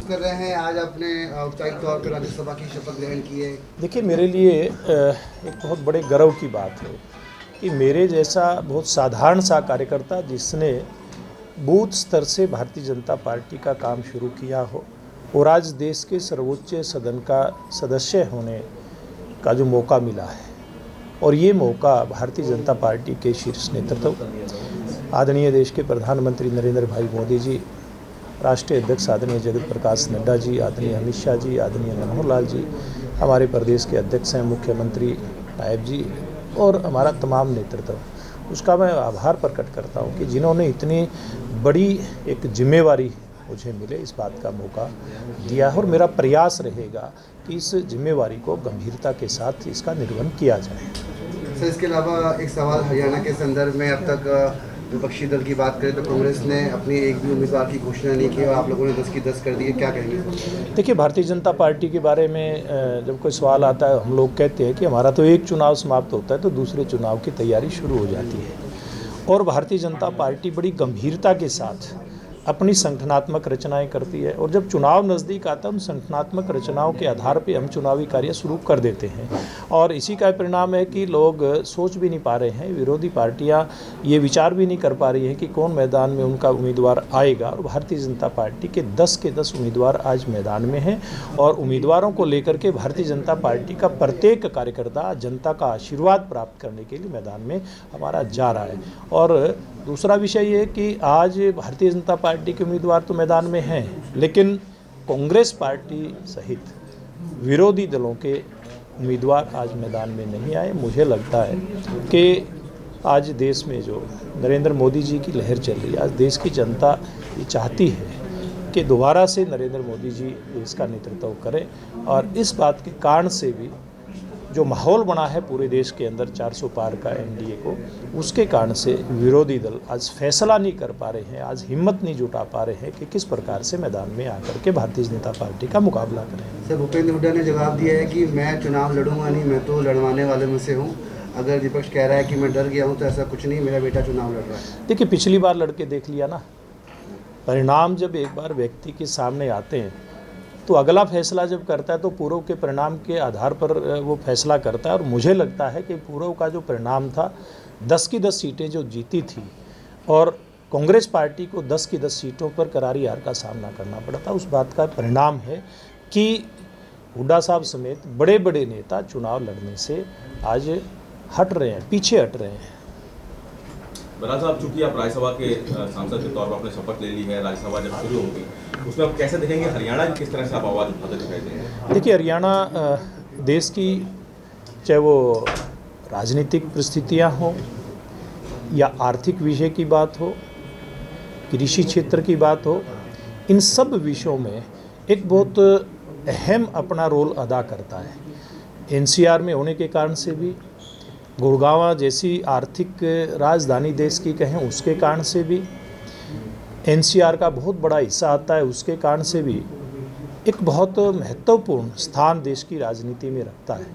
कर रहे हैं, आज आपने औपचारिक तौर पर राज्यसभा की शपथ ग्रहण की है। देखिए, मेरे लिए एक बहुत बड़े गर्व की बात है कि मेरे जैसा बहुत साधारण सा कार्यकर्ता जिसने बूथ स्तर से भारतीय जनता पार्टी का काम शुरू किया हो और आज देश के सर्वोच्च सदन का सदस्य होने का जो मौका मिला है, और ये मौका भारतीय जनता पार्टी के शीर्ष नेतृत्व आदरणीय देश के प्रधानमंत्री नरेंद्र भाई मोदी जी, राष्ट्रीय अध्यक्ष आदरणीय जगत प्रकाश नड्डा जी, आदरणीय अमित शाह जी, आदरणीय मनोहर लाल जी, हमारे प्रदेश के अध्यक्ष हैं मुख्यमंत्री नायब जी और हमारा तमाम नेतृत्व, उसका मैं आभार प्रकट करता हूं कि जिन्होंने इतनी बड़ी एक जिम्मेवारी मुझे मिले, इस बात का मौका दिया है। और मेरा प्रयास रहेगा कि इस जिम्मेवारी को गंभीरता के साथ इसका निर्वहन किया जाए। सर, इसके अलावा एक सवाल हरियाणा के संदर्भ में, अब तक विपक्षी दल की बात करें तो कांग्रेस ने अपनी एक भी उम्मीदवार की घोषणा नहीं की और आप लोगों ने 10 की 10 कर दी है, क्या कहेंगे? देखिए, भारतीय जनता पार्टी के बारे में जब कोई सवाल आता है, हम लोग कहते हैं कि हमारा तो एक चुनाव समाप्त होता है तो दूसरे चुनाव की तैयारी शुरू हो जाती है, और भारतीय जनता पार्टी बड़ी गंभीरता के साथ अपनी संगठनात्मक रचनाएं करती है, और जब चुनाव नज़दीक आता है उन संगठनात्मक रचनाओं के आधार पर हम चुनावी कार्य शुरू कर देते हैं, और इसी का परिणाम है कि लोग सोच भी नहीं पा रहे हैं, विरोधी पार्टियां ये विचार भी नहीं कर पा रही हैं कि कौन मैदान में उनका उम्मीदवार आएगा। और भारतीय जनता पार्टी के 10 के 10 उम्मीदवार आज मैदान में हैं, और उम्मीदवारों को लेकर के भारतीय जनता पार्टी का प्रत्येक कार्यकर्ता जनता का आशीर्वाद प्राप्त करने के लिए मैदान में हमारा जा रहा है। और दूसरा विषय ये कि आज भारतीय जनता पार्टी के उम्मीदवार तो मैदान में हैं, लेकिन कांग्रेस पार्टी सहित विरोधी दलों के उम्मीदवार आज मैदान में नहीं आए। मुझे लगता है कि आज देश में जो नरेंद्र मोदी जी की लहर चल रही है, आज देश की जनता ये चाहती है कि दोबारा से नरेंद्र मोदी जी देश का नेतृत्व करें, और इस बात के कारण से भी जो माहौल बना है पूरे देश के अंदर 400 पार का एनडीए को, उसके कारण से विरोधी दल आज फैसला नहीं कर पा रहे हैं, आज हिम्मत नहीं जुटा पा रहे हैं कि किस प्रकार से मैदान में आकर के भारतीय जनता पार्टी का मुकाबला करें। सर, भूपेंद्र हुड्डा ने जवाब दिया है कि मैं चुनाव लड़ूंगा नहीं, मैं तो लड़वाने वाले में से हूँ। अगर विपक्ष कह रहा है कि मैं डर गया हूँ तो ऐसा कुछ नहीं, मेरा बेटा चुनाव लड़ रहा है। देखिए, पिछली बार लड़के देख लिया ना, परिणाम जब एक बार व्यक्ति के सामने आते हैं तो अगला फैसला जब करता है तो पूर्व के परिणाम के आधार पर वो फैसला करता है, और मुझे लगता है कि पूर्व का जो परिणाम था 10 की 10 सीटें जो जीती थी, और कांग्रेस पार्टी को 10 की 10 सीटों पर करारी हार का सामना करना पड़ा था, उस बात का परिणाम है कि हुड्डा साहब समेत बड़े बड़े नेता चुनाव लड़ने से आज हट रहे हैं, पीछे हट रहे हैं। बराल साहब, चूंकि आप राज्यसभा के सांसद के तौर पर आपने शपथ ले ली है, राज्यसभा जब शुरू होगी उसमें आप कैसे देखेंगे हरियाणा की किस तरह से आप आवाज़ उठाते दिखाई देंगे? देखिए, हरियाणा देश की, चाहे वो राजनीतिक परिस्थितियां हो या आर्थिक विषय की बात हो, कृषि क्षेत्र की बात हो, इन सब विषयों में एक बहुत अहम अपना रोल अदा करता है। एनसीआर में होने के कारण से भी, गुड़गांव जैसी आर्थिक राजधानी देश की कहें उसके कारण से भी, एनसीआर का बहुत बड़ा हिस्सा आता है उसके कारण से भी एक बहुत महत्वपूर्ण स्थान देश की राजनीति में रखता है।